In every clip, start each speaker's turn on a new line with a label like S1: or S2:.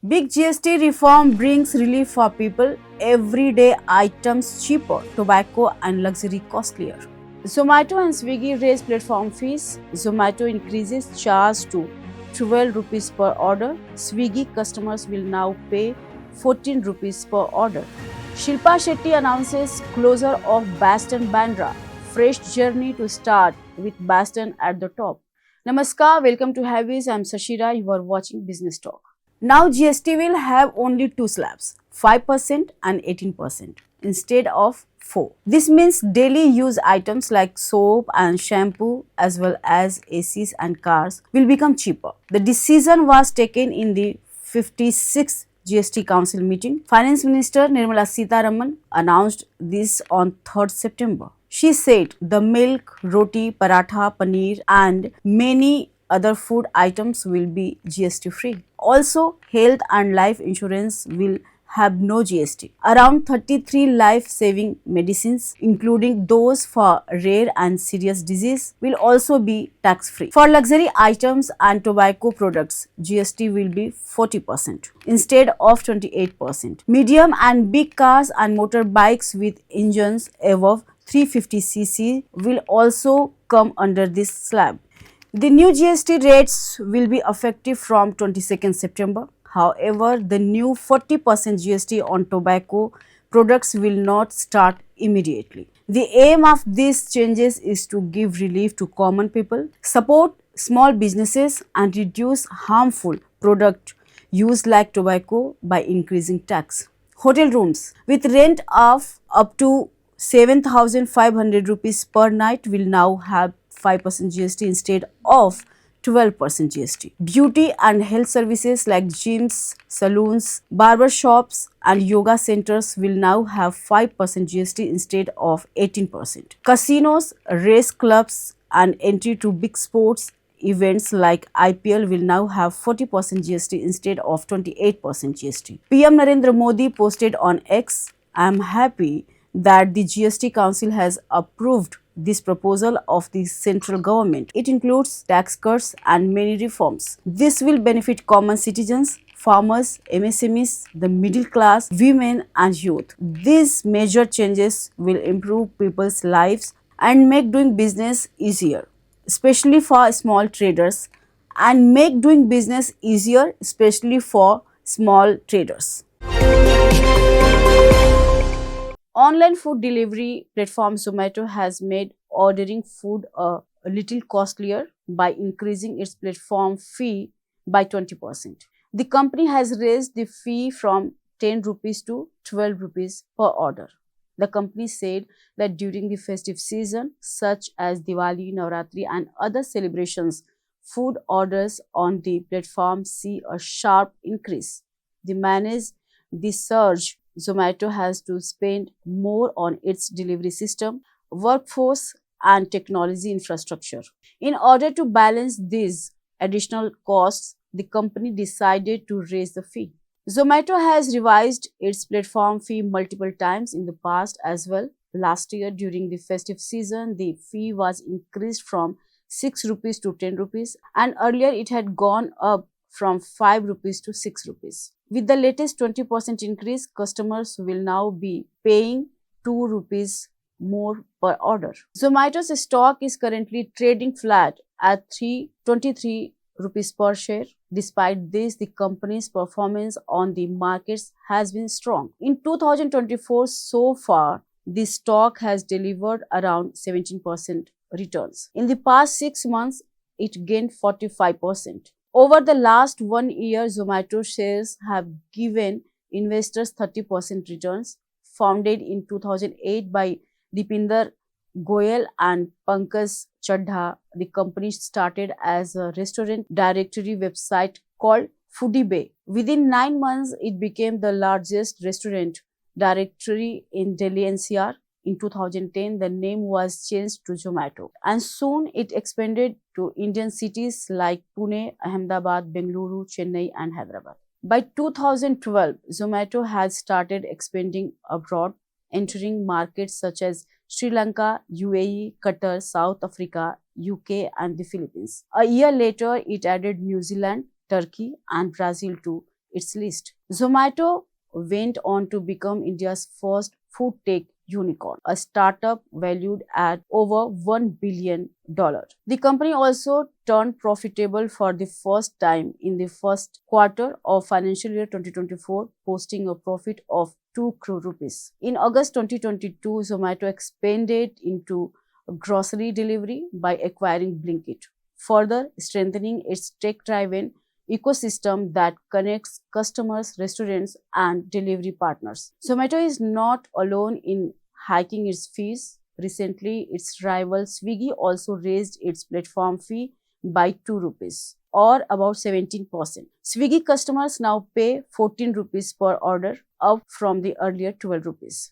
S1: Big GST reform brings relief for people, everyday items cheaper, tobacco and luxury costlier. Zomato and Swiggy raise platform fees. Zomato increases charge to 12 rupees per order. Swiggy customers will now pay 14 rupees per order. Shilpa Shetty announces closure of Bastion Bandra. Fresh journey to start with Bastion at the top. Namaskar, welcome to Havies. I'm Sashira. You are watching Business Talk. Now GST will have only two slabs, 5% and 18% instead of 4. This means daily use items like soap and shampoo as well as ACs and cars will become cheaper. The decision was taken in the 56th GST Council meeting. Finance Minister Nirmala Sitharaman announced this on 3rd September. She said the milk, roti, paratha, paneer and many other food items will be GST free. Also, health and life insurance will have no GST. Around 33 life-saving medicines, including those for rare and serious disease, will also be tax-free. For luxury items and tobacco products, GST will be 40% instead of 28%. Medium and big cars and motorbikes with engines above 350cc will also come under this slab. The new GST rates will be effective from 22nd September. However, the new 40% GST on tobacco products will not start immediately. The aim of these changes is to give relief to common people, support small businesses and reduce harmful product use like tobacco by increasing tax. Hotel rooms with rent of up to 7,500 rupees per night will now have 5% GST instead of 12% GST. Beauty and health services like gyms, saloons, barber shops and yoga centers will now have 5% GST instead of 18%. Casinos, race clubs and entry to big sports events like IPL will now have 40% GST instead of 28% GST. PM Narendra Modi posted on X, I am happy that the GST Council has approved this proposal of the central government. It includes tax cuts and many reforms. This will benefit common citizens, farmers, MSMEs, the middle class, women and youth. These major changes will improve people's lives and make doing business easier, especially for small traders, and make doing business easier, especially for small traders. Online food delivery platform Zomato has made ordering food a little costlier by increasing its platform fee by 20%. The company has raised the fee from 10 rupees to 12 rupees per order. The company said that during the festive season, such as Diwali, Navratri, and other celebrations, food orders on the platform see a sharp increase. To manage the surge, Zomato has to spend more on its delivery system, workforce, and technology infrastructure. In order to balance these additional costs, the company decided to raise the fee. Zomato has revised its platform fee multiple times in the past as well. Last year, during the festive season, the fee was increased from 6 rupees to 10 rupees, and earlier it had gone up from 5 rupees to 6 rupees. With the latest 20% increase, customers will now be paying 2 rupees more per order. Zomato's stock is currently trading flat at 323 rupees per share. Despite this, the company's performance on the markets has been strong. In 2024, so far, the stock has delivered around 17% returns. In the past 6 months, it gained 45%. Over the last 1 year, Zomato shares have given investors 30% returns. Founded in 2008 by Deepinder Goyal and Pankaj Chadha, the company started as a restaurant directory website called Foodie Bay. Within 9 months, it became the largest restaurant directory in Delhi NCR. In 2010, the name was changed to Zomato, and soon it expanded to Indian cities like Pune, Ahmedabad, Bengaluru, Chennai, and Hyderabad. By 2012, Zomato had started expanding abroad, entering markets such as Sri Lanka, UAE, Qatar, South Africa, UK, and the Philippines. A year later, it added New Zealand, Turkey, and Brazil to its list. Zomato went on to become India's first food tech unicorn, a startup valued at over $1 billion. The company also turned profitable for the first time in the first quarter of financial year 2024, posting a profit of 2 crore rupees. In August 2022, Zomato expanded into grocery delivery by acquiring Blinkit, further strengthening its tech-driven ecosystem that connects customers, restaurants, and delivery partners. Zomato is not alone in hiking its fees. Recently, its rival Swiggy also raised its platform fee by 2 rupees or about 17%. Swiggy customers now pay 14 rupees per order, up from the earlier 12 rupees.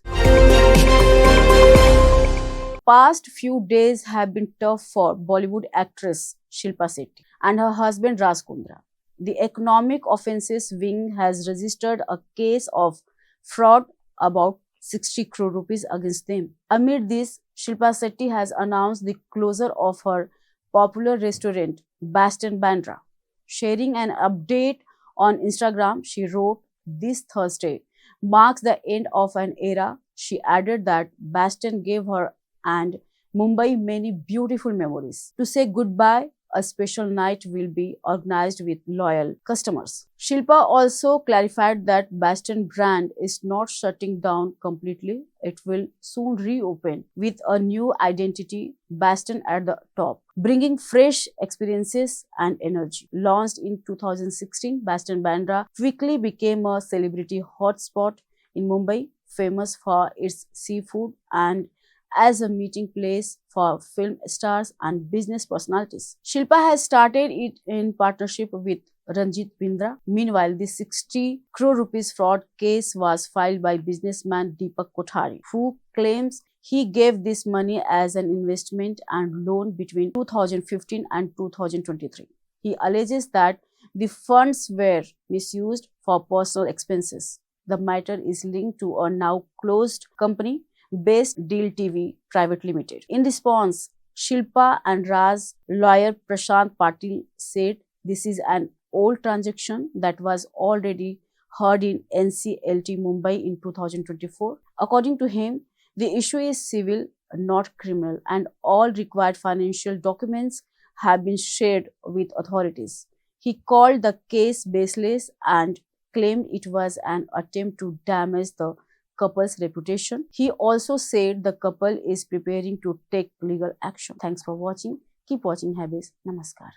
S1: Past few days have been tough for Bollywood actress Shilpa Shetty and her husband Raj Kundra. The Economic Offences Wing has registered a case of fraud about 60 crore rupees against them. Amid this, Shilpa Shetty has announced the closure of her popular restaurant Bastion Bandra. Sharing an update on Instagram, she wrote, "This Thursday marks the end of an era." She added that Bastion gave her and Mumbai many beautiful memories. To say goodbye, a special night will be organized with loyal customers. Shilpa also clarified that Bastion brand is not shutting down completely. It will soon reopen with a new identity, Bastion at the top, bringing fresh experiences and energy. Launched in 2016, Bastion Bandra quickly became a celebrity hotspot in Mumbai, famous for its seafood and as a meeting place for film stars and business personalities. Shilpa has started it in partnership with Ranjit Bindra. Meanwhile, the 60 crore rupees fraud case was filed by businessman Deepak Kothari, who claims he gave this money as an investment and loan between 2015 and 2023. He alleges that the funds were misused for personal expenses. The matter is linked to a now closed company based Deal TV Private Limited. In response, Shilpa and Raj's lawyer Prashant Patil said this is an old transaction that was already heard in NCLT Mumbai in 2024. According to him, the issue is civil, not criminal, and all required financial documents have been shared with authorities. He called the case baseless and claimed it was an attempt to damage the couple's reputation. He also said the couple is preparing to take legal action. Thanks for watching. Keep watching Habis. Namaskar.